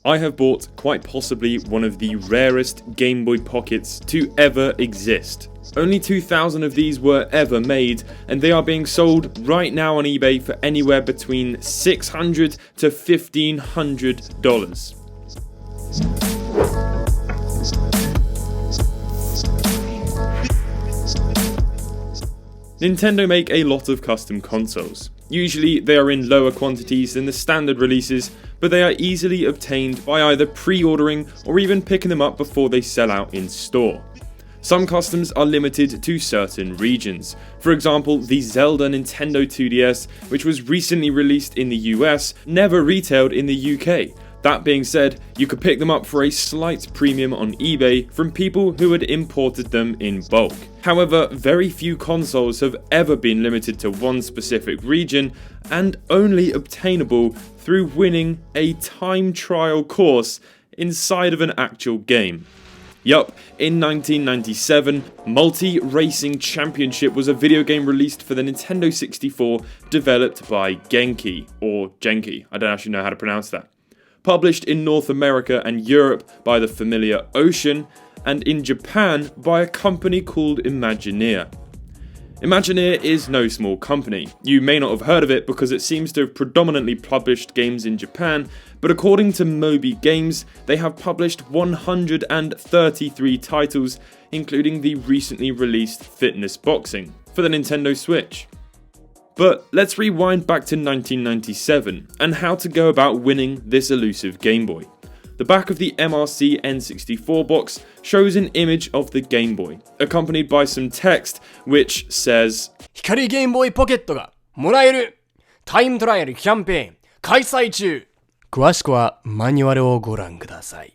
I have bought quite possibly one of the rarest Game Boy Pockets to ever exist. Only 2,000 of these were ever made, and they are being sold right now on eBay for anywhere between $600 to $1,500. Nintendo make a lot of custom consoles. Usually they are in lower quantities than the standard releases, but they are easily obtained by either pre-ordering or even picking them up before they sell out in store. Some customs are limited to certain regions. For example, the Zelda Nintendo 2DS, which was recently released in the US, never retailed in the UK. That being said, you could pick them up for a slight premium on eBay from people who had imported them in bulk. However, very few consoles have ever been limited to one specific region and only obtainable through winning a time trial course inside of an actual game. Yup, in 1997, Multi-Racing Championship was a video game released for the Nintendo 64 developed by Genki, or Genki, I don't actually know how to pronounce that. Published in North America and Europe by the familiar Ocean, and in Japan by a company called Imagineer. Imagineer is no small company. You may not have heard of it because it seems to have predominantly published games in Japan, but according to Moby Games, they have published 133 titles, including the recently released Fitness Boxing for the Nintendo Switch. But let's rewind back to 1997 and how to go about winning this elusive Game Boy. The back of the MRC N64 box shows an image of the Game Boy, accompanied by some text which says, 光ゲームボーイポケットがもらえるタイムトライアルキャンペーン開催中詳しくはマニュアルをご覧ください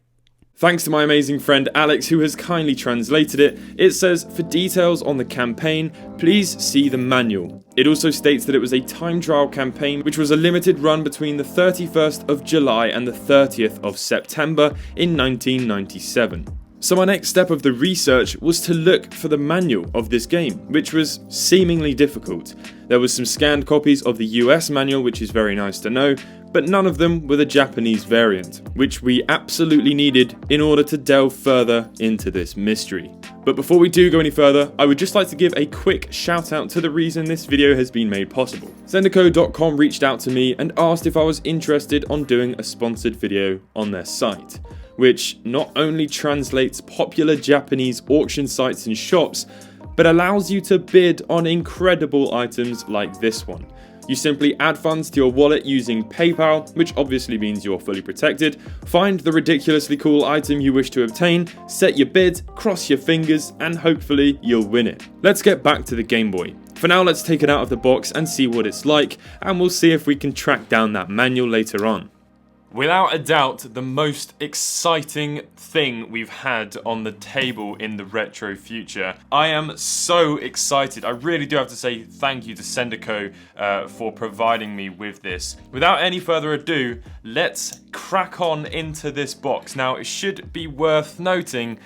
Thanks to my amazing friend Alex who has kindly translated it, it says, for details on the campaign, please see the manual. It also states that it was a time trial campaign which was a limited run between the 31st of July and the 30th of September in 1997. So my next step of the research was to look for the manual of this game, which was seemingly difficult. There was some scanned copies of the US manual, which is very nice to know, but none of them were the Japanese variant, which we absolutely needed in order to delve further into this mystery. But before we do go any further, I would just like to give a quick shout out to the reason this video has been made possible. Sendico.com reached out to me and asked if I was interested on doing a sponsored video on their site, which not only translates popular Japanese auction sites and shops, but allows you to bid on incredible items like this one. You simply add funds to your wallet using PayPal, which obviously means you're fully protected, find the ridiculously cool item you wish to obtain, set your bid, cross your fingers, and hopefully you'll win it. Let's get back to the Game Boy. For now, let's take it out of the box and see what it's like, and we'll see if we can track down that manual later on. Without a doubt, the most exciting thing we've had on the table in the retro future. I am so excited. I really do have to say thank you to Sendico for providing me with this. Without any further ado, let's crack on into this box. Now, it should be worth noting,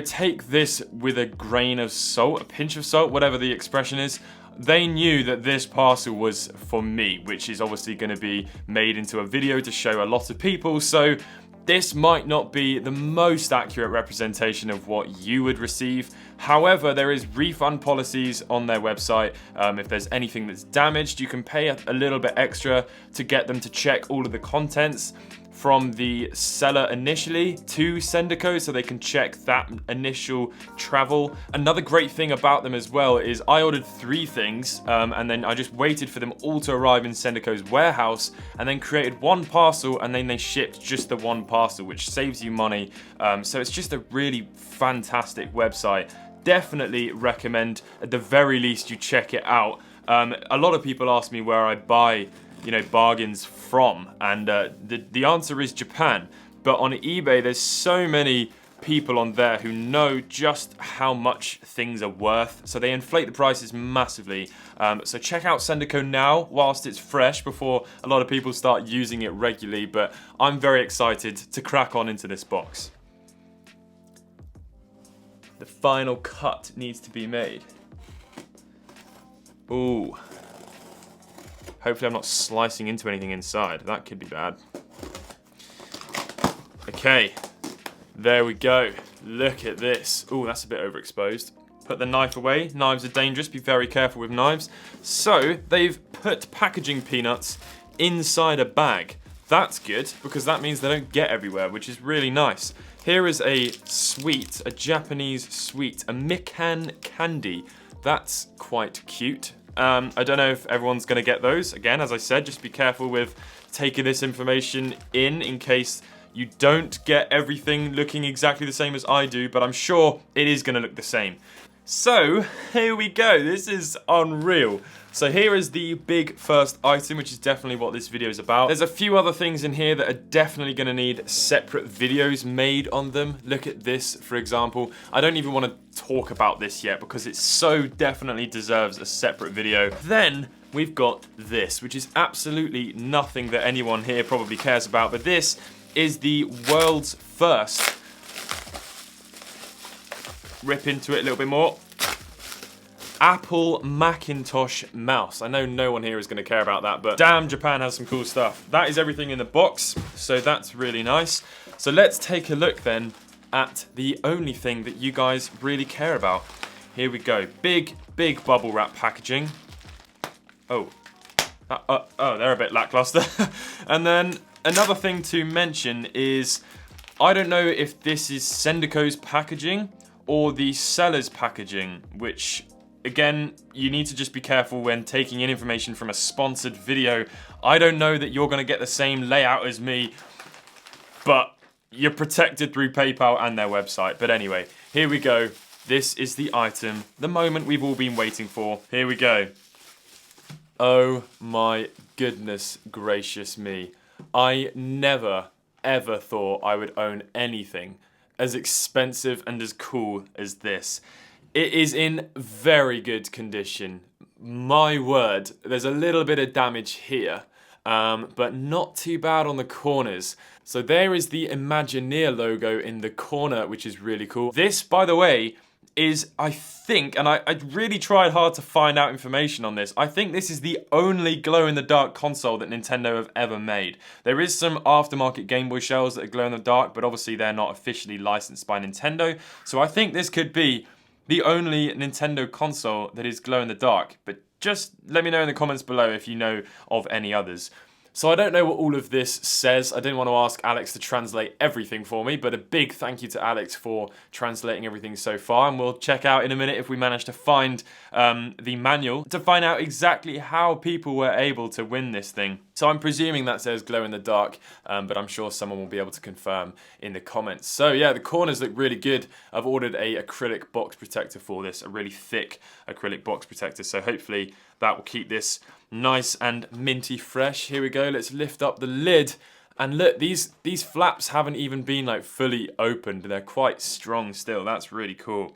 take this with a grain of salt, a pinch of salt, whatever the expression is. They knew that this parcel was for me, which is obviously going to be made into a video to show a lot of people, so this might not be the most accurate representation of what you would receive. However, there is refund policies on their website. If there's anything that's damaged, you can pay a little bit extra to get them to check all of the contents from the seller initially to Sendico, so they can check that initial travel. Another great thing about them as well is I ordered 3 things and then I just waited for them all to arrive in Sendico's warehouse and then created one parcel, and then they shipped just the one parcel, which saves you money. So it's just a really fantastic website. Definitely recommend, at the very least, you check it out. A lot of people ask me where I buy bargains from, and the answer is Japan. But on eBay, there's so many people on there who know just how much things are worth, so they inflate the prices massively. So check out Sendico now whilst it's fresh before a lot of people start using it regularly, but I'm very excited to crack on into this box. The final cut needs to be made. Ooh. Hopefully I'm not slicing into anything inside. That could be bad. Okay, there we go. Look at this. Oh, that's a bit overexposed. Put the knife away. Knives are dangerous. Be very careful with knives. So, they've put packaging peanuts inside a bag. That's good, because that means they don't get everywhere, which is really nice. Here is a sweet, a Japanese sweet, a mikan candy. That's quite cute. I don't know if everyone's going to get those. Again, as I said, just be careful with taking this information in case you don't get everything looking exactly the same as I do, but I'm sure it is going to look the same. So, here we go. This is unreal. So here is the big first item, which is definitely what this video is about. There's a few other things in here that are definitely going to need separate videos made on them. Look at this, for example. I don't even want to talk about this yet because it so definitely deserves a separate video. Then we've got this, which is absolutely nothing that anyone here probably cares about, but this is the world's first. Rip into it a little bit more. Apple Macintosh mouse. I know no one here is going to care about that, but damn, Japan has some cool stuff. That is everything in the box, so that's really nice. So let's take a look then at the only thing that you guys really care about. Here we go. Big bubble wrap packaging. Oh, they're a bit lackluster. And then another thing to mention is, I don't know if this is Sendico's packaging or the seller's packaging, which, again, you need to just be careful when taking in information from a sponsored video. I don't know that you're going to get the same layout as me, but you're protected through PayPal and their website. But anyway, here we go. This is the item, the moment we've all been waiting for. Here we go. Oh my goodness gracious me. I never, ever thought I would own anything as expensive and as cool as this. It is in very good condition. My word, there's a little bit of damage here, but not too bad on the corners. So there is the Imagineer logo in the corner, which is really cool. This, by the way, is, I think, and I really tried hard to find out information on this, I think this is the only glow-in-the-dark console that Nintendo have ever made. There is some aftermarket Game Boy shells that are glow-in-the-dark, but obviously they're not officially licensed by Nintendo, so I think this could be the only Nintendo console that is glow-in-the-dark, but just let me know in the comments below if you know of any others. So I don't know what all of this says. I didn't want to ask Alex to translate everything for me, but a big thank you to Alex for translating everything so far. And we'll check out in a minute if we manage to find the manual to find out exactly how people were able to win this thing. So I'm presuming that says glow in the dark, but I'm sure someone will be able to confirm in the comments. So yeah, the corners look really good. I've ordered a acrylic box protector for this, a really thick acrylic box protector. So hopefully that will keep this nice and minty fresh. Here we go. Let's lift up the lid. And look, these flaps haven't even been like fully opened. They're quite strong still. That's really cool.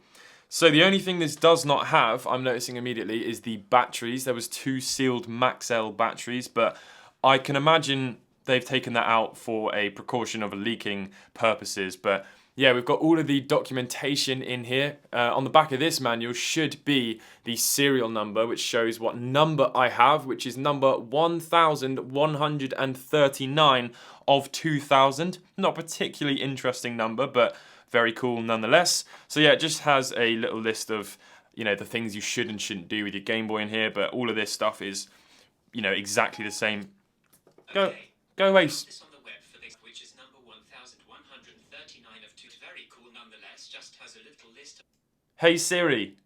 So the only thing this does not have, I'm noticing immediately, is the batteries. There was 2 sealed Max-L batteries, but I can imagine they've taken that out for a precaution of leaking purposes. But yeah, we've got all of the documentation in here. On the back of this manual should be the serial number, which shows what number I have, which is number 1139 of 2000. Not a particularly interesting number, but very cool nonetheless. So yeah, it just has a little list of, you know, the things you should and shouldn't do with your Game Boy in here, but all of this stuff is, you know, exactly the same. Go away. Which is number 1139 of 2. Very cool nonetheless, just has a little list. Hey Siri,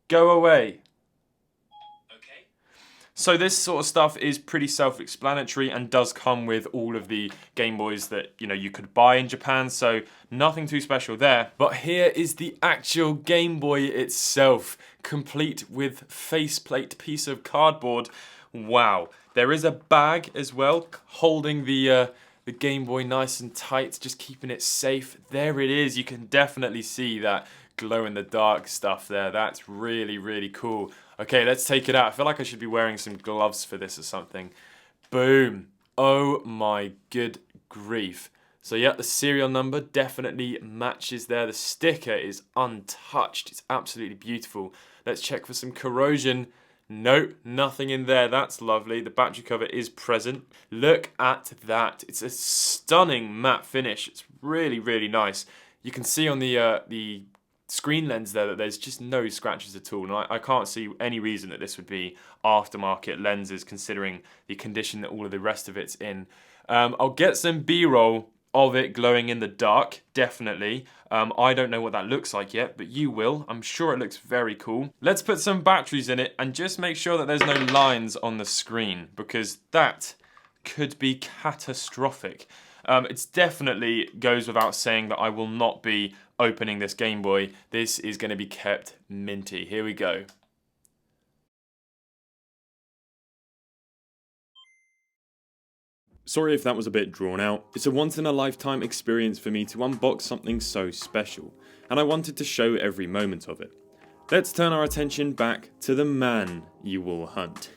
go away. Okay. So this sort of stuff is pretty self-explanatory and does come with all of the Game Boys that, you know, you could buy in Japan, so nothing too special there. But here is the actual Game Boy itself, complete with faceplate piece of cardboard. Wow. There is a bag as well, holding the Game Boy nice and tight, just keeping it safe. There it is. You can definitely see that glow-in-the-dark stuff there. That's really, really cool. Okay, let's take it out. I feel like I should be wearing some gloves for this or something. Boom. Oh my good grief. So yeah, the serial number definitely matches there. The sticker is untouched. It's absolutely beautiful. Let's check for some corrosion. Nope, nothing in there. That's lovely. The battery cover is present. Look at that. It's a stunning matte finish. It's really, really nice. You can see on the screen lens there that there's just no scratches at all. And I can't see any reason that this would be aftermarket lenses considering the condition that all of the rest of it's in. I'll get some B-roll of it glowing in the dark, definitely. I don't know what that looks like yet, but you will. I'm sure it looks very cool. Let's put some batteries in it and just make sure that there's no lines on the screen, because that could be catastrophic. It definitely goes without saying that I will not be opening this Game Boy. This is going to be kept minty. Here we go. Sorry if that was a bit drawn out. It's a once-in-a-lifetime experience for me to unbox something so special, and I wanted to show every moment of it. Let's turn our attention back to the man you will hunt.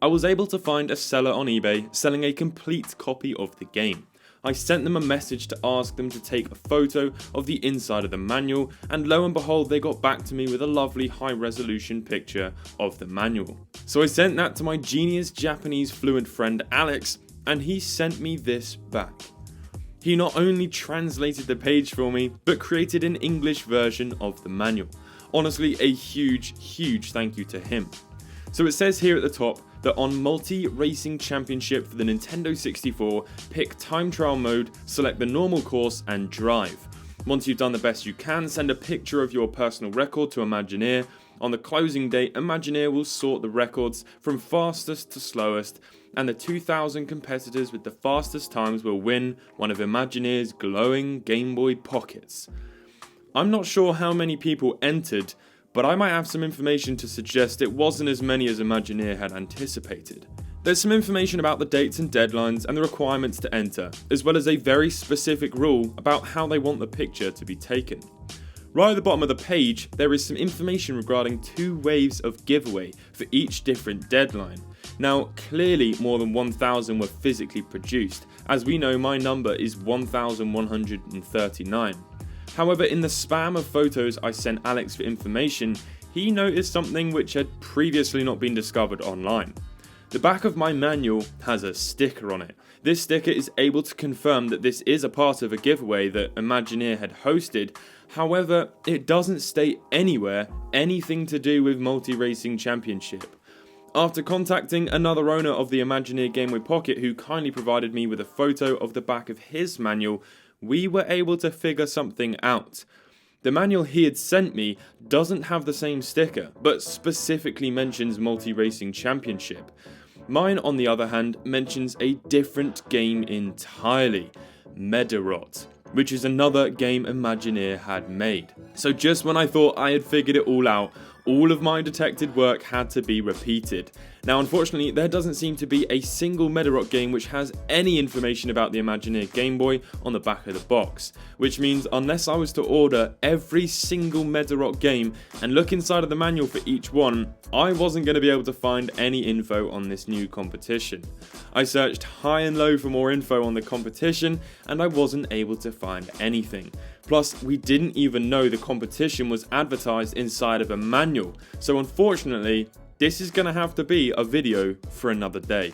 I was able to find a seller on eBay selling a complete copy of the game. I sent them a message to ask them to take a photo of the inside of the manual, and lo and behold they got back to me with a lovely high resolution picture of the manual. So I sent that to my genius Japanese fluent friend Alex, and he sent me this back. He not only translated the page for me, but created an English version of the manual. Honestly, a huge thank you to him. So it says here at the top that on Multi-Racing Championship for the Nintendo 64, pick Time Trial mode, select the normal course and drive. Once you've done the best you can, send a picture of your personal record to Imagineer. On the closing date, Imagineer will sort the records from fastest to slowest, and the 2,000 competitors with the fastest times will win one of Imagineer's glowing Game Boy Pockets. I'm not sure how many people entered, but I might have some information to suggest it wasn't as many as Imagineer had anticipated. There's some information about the dates and deadlines and the requirements to enter, as well as a very specific rule about how they want the picture to be taken. Right at the bottom of the page, there is some information regarding 2 waves of giveaway for each different deadline. Now, clearly more than 1,000 were physically produced, as we know my number is 1,139. However, in the spam of photos I sent Alex for information, he noticed something which had previously not been discovered online. The back of my manual has a sticker on it. This sticker is able to confirm that this is a part of a giveaway that Imagineer had hosted. However, it doesn't state anywhere anything to do with Multi-Racing Championship. After contacting another owner of the Imagineer Game Boy Pocket who kindly provided me with a photo of the back of his manual, we were able to figure something out. The manual he had sent me doesn't have the same sticker, but specifically mentions Multi-Racing Championship. Mine, on the other hand, mentions a different game entirely, Medarot, which is another game Imagineer had made. So just when I thought I had figured it all out, all of my detected work had to be repeated. Now unfortunately, there doesn't seem to be a single Medarot game which has any information about the Imagineer Game Boy on the back of the box, which means unless I was to order every single Medarot game and look inside of the manual for each one, I wasn't going to be able to find any info on this new competition. I searched high and low for more info on the competition and I wasn't able to find anything. Plus, we didn't even know the competition was advertised inside of a manual, so unfortunately, this is going to have to be a video for another day.